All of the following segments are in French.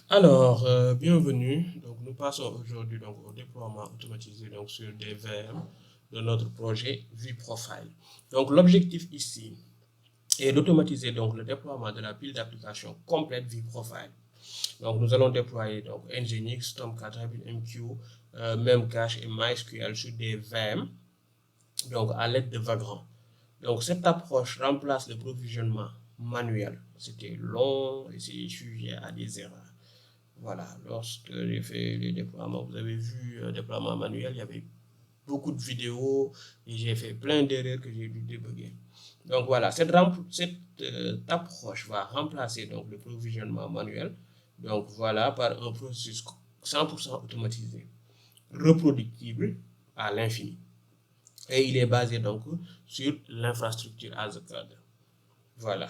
Bienvenue. Donc, nous passons aujourd'hui donc au déploiement automatisé donc sur des VM de notre projet vProfile. Donc, l'objectif ici est d'automatiser donc le déploiement de la pile d'applications complète vProfile. Donc, nous allons déployer donc Nginx, Tomcat, RabbitMQ, Memcache et MySQL sur des VM donc à l'aide de Vagrant. Donc, cette approche remplace le provisionnement manuel. C'était long et c'est sujet à des erreurs. Voilà, lorsque j'ai fait les déploiements, vous avez vu déploiement manuel, il y avait beaucoup de vidéos et j'ai fait plein d'erreurs que j'ai dû débugger. Donc voilà, cette approche va remplacer donc le provisionnement manuel. Donc voilà, par un processus 100% automatisé, reproductible à l'infini. Et il est basé donc sur l'infrastructure as a code. Voilà.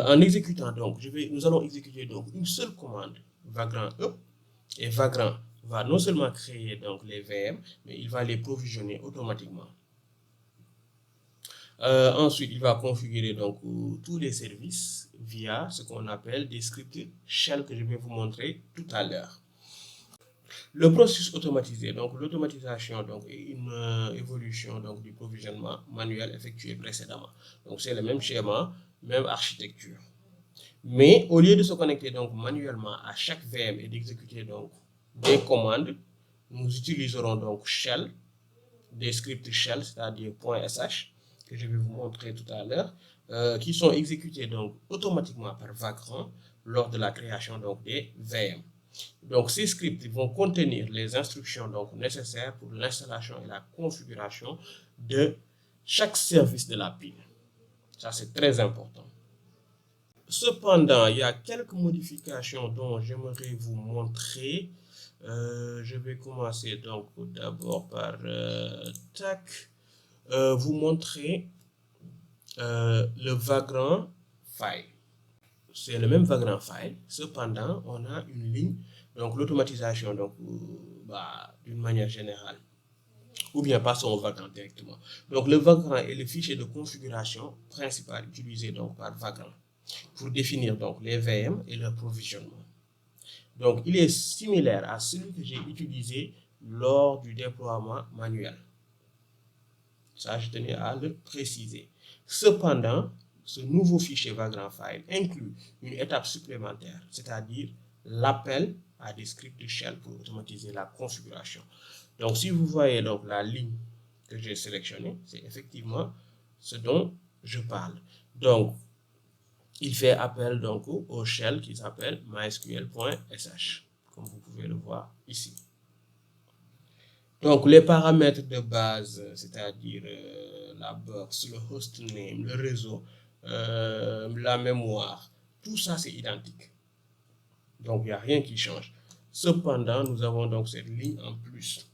En exécutant donc, nous allons exécuter donc une seule commande, vagrant E, et Vagrant va non seulement créer donc les VM, mais il va les provisionner automatiquement. Ensuite, il va configurer donc tous les services via ce qu'on appelle des scripts shell que je vais vous montrer tout à l'heure. Le processus automatisé, donc l'automatisation donc est une évolution donc du provisionnement manuel effectué précédemment. Donc c'est le même schéma, même architecture. Mais au lieu de se connecter donc manuellement à chaque VM et d'exécuter donc des commandes, nous utiliserons donc shell, des scripts shell, c'est-à-dire .sh, que je vais vous montrer tout à l'heure, qui sont exécutés donc automatiquement par Vagrant lors de la création donc des VM. Donc ces scripts vont contenir les instructions donc nécessaires pour l'installation et la configuration de chaque service de la pile. Ça c'est très important. Cependant, il y a quelques modifications dont j'aimerais vous montrer. Je vais commencer donc d'abord par vous montrer le Vagrant file. C'est le même Vagrant file, cependant, on a une ligne, donc l'automatisation donc d'une manière générale, ou bien passons au Vagrant directement. Donc le Vagrant est le fichier de configuration principal utilisé donc par Vagrant pour définir donc les VM et leur provisionnement. Donc, il est similaire à celui que j'ai utilisé lors du déploiement manuel. Ça, je tenais à le préciser. Cependant, ce nouveau fichier Vagrant File inclut une étape supplémentaire, c'est-à-dire l'appel à des scripts de shell pour automatiser la configuration. Donc, si vous voyez donc la ligne que j'ai sélectionnée, c'est effectivement ce dont je parle. Donc, il fait appel donc au shell qui s'appelle mysql.sh, comme vous pouvez le voir ici. Donc les paramètres de base, c'est-à-dire la box, le hostname, le réseau, la mémoire, tout ça c'est identique. Donc il n'y a rien qui change. Cependant, nous avons donc cette ligne en plus.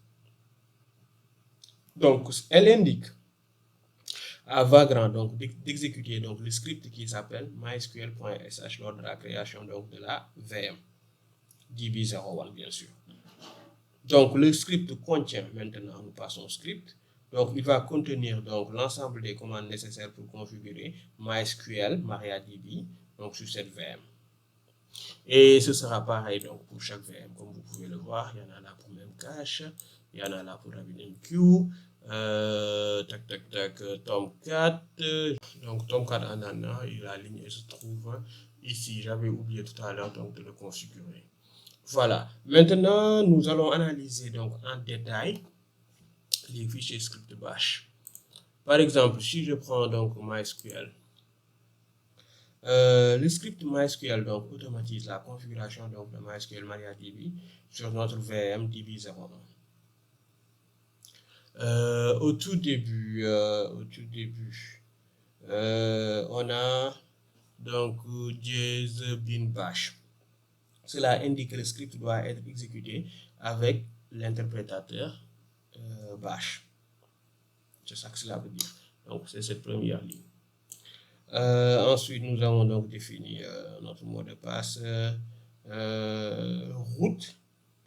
Donc elle indique à Vagrant donc d'exécuter donc le script qui s'appelle mysql.sh lors de la création donc de la VM DB01 bien sûr. Donc le script contient maintenant, nous passons au script. Donc il va contenir donc l'ensemble des commandes nécessaires pour configurer MySQL MariaDB donc sur cette VM. Et ce sera pareil donc pour chaque VM, comme vous pouvez le voir, il y en a là pour Memcache, il y en a là pour RabbitMQ, Tomcat, donc Tomcat Anana, et la ligne se trouve ici. J'avais oublié tout à l'heure donc de le configurer. Voilà. Maintenant, nous allons analyser donc en détail les fichiers script bash. Par exemple, si je prends donc MySQL, le script MySQL donc automatise la configuration donc de MySQL MariaDB sur notre VM DB01. Au tout début, on a donc dièse bin bash. Cela indique que le script doit être exécuté avec l'interprétateur bash. C'est ça que cela veut dire. Donc, c'est cette première ligne. Ensuite, nous avons donc défini notre mot de passe route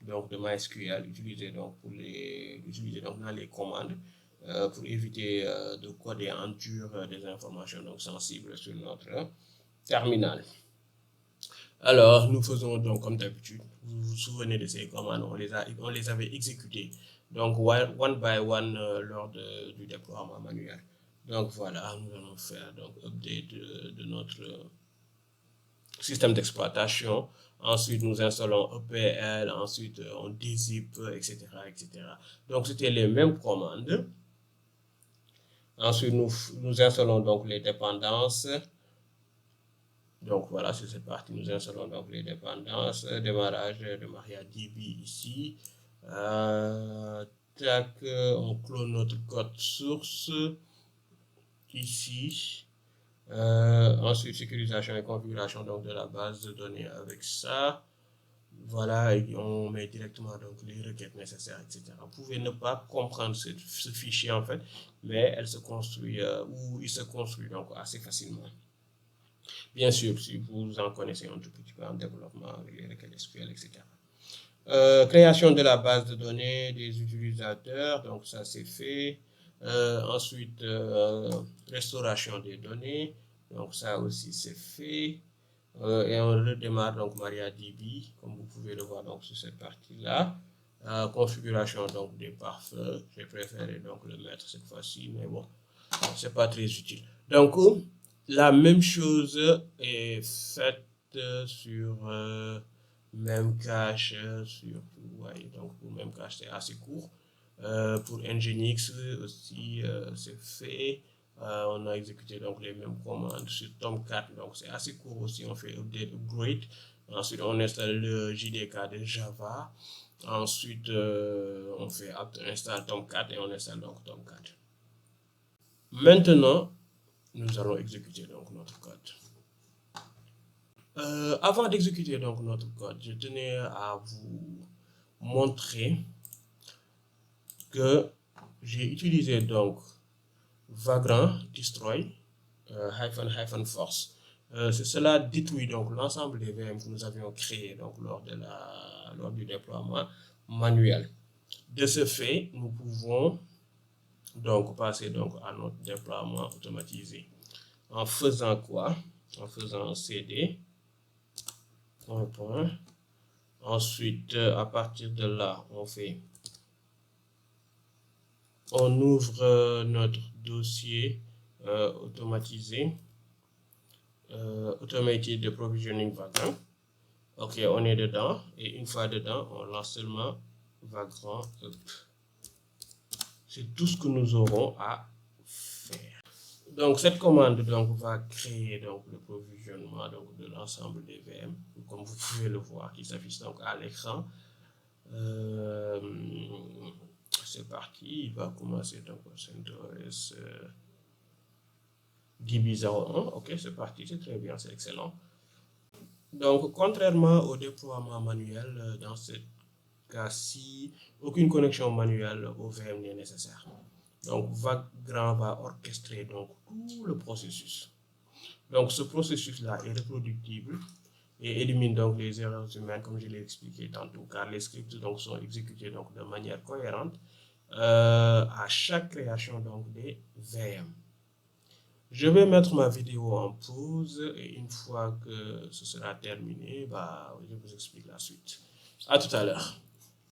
donc de MySQL utilisé donc dans les commandes pour éviter de coder en dur des informations donc sensibles sur notre terminal. Alors, nous faisons donc comme d'habitude, vous vous souvenez de ces commandes, on les avait exécutées, donc one by one lors du déploiement manuel. Donc voilà, nous allons faire donc update de notre système d'exploitation. Ensuite, nous installons EPL, ensuite on dézip, etc., etc. Donc, c'était les mêmes commandes. Ensuite, nous installons donc les dépendances. Donc voilà, sur cette partie, nous installons donc les dépendances, démarrage de MariaDB ici. Tac, on clone notre code source ici. Ensuite, sécurisation et configuration donc de la base de données avec ça. Voilà, et on met directement donc les requêtes nécessaires, etc. Vous pouvez ne pas comprendre ce fichier en fait, mais elle se construit ou il se construit donc assez facilement. Bien sûr, si vous en connaissez un tout petit peu en développement avec les requêtes SQL, etc. Création de la base de données des utilisateurs, donc ça c'est fait. Ensuite, restauration des données, donc ça aussi c'est fait. Et on redémarre donc MariaDB, comme vous pouvez le voir donc sur cette partie-là. Configuration donc des pare-feux, j'ai préféré donc le mettre cette fois-ci, mais bon, c'est pas très utile. Donc, la même chose est faite sur Memcache, sur ouais, donc pour Memcache c'est assez court. Pour Nginx aussi c'est fait. On a exécuté donc les mêmes commandes sur Tomcat, donc c'est assez court aussi. On fait update, upgrade. Ensuite, on installe le JDK de Java. Ensuite, on fait apt install Tomcat et on installe donc Tomcat. Maintenant, nous allons exécuter donc notre code. Avant d'exécuter donc notre code, je tenais à vous montrer que j'ai utilisé donc Vagrant destroy -force. Cela détruit donc l'ensemble des VM que nous avions créés donc lors du déploiement manuel. De ce fait, nous pouvons donc passer donc à notre déploiement automatisé. En faisant quoi? En faisant un CD. Point. Ensuite, à partir de là, on ouvre notre dossier automatisé, automated provisioning Vagrant. Ok, on est dedans et une fois dedans, on lance seulement Vagrant up. C'est tout ce que nous aurons à faire. Donc cette commande donc va créer donc le provisionnement donc de l'ensemble des VM, comme vous pouvez le voir, qui s'affiche donc à l'écran. C'est parti, il va commencer donc au CentOS DB01. Ok, c'est parti, c'est très bien, c'est excellent. Donc contrairement au déploiement manuel, dans ce cas-ci, aucune connexion manuelle au VM n'est nécessaire. Donc Vagrant va orchestrer donc tout le processus. Donc ce processus-là est reproductible et élimine donc les erreurs humaines comme je l'ai expliqué tantôt, car les scripts donc sont exécutés donc de manière cohérente à chaque création donc des VM. Je vais mettre ma vidéo en pause et une fois que ce sera terminé, je vous explique la suite. À tout à l'heure.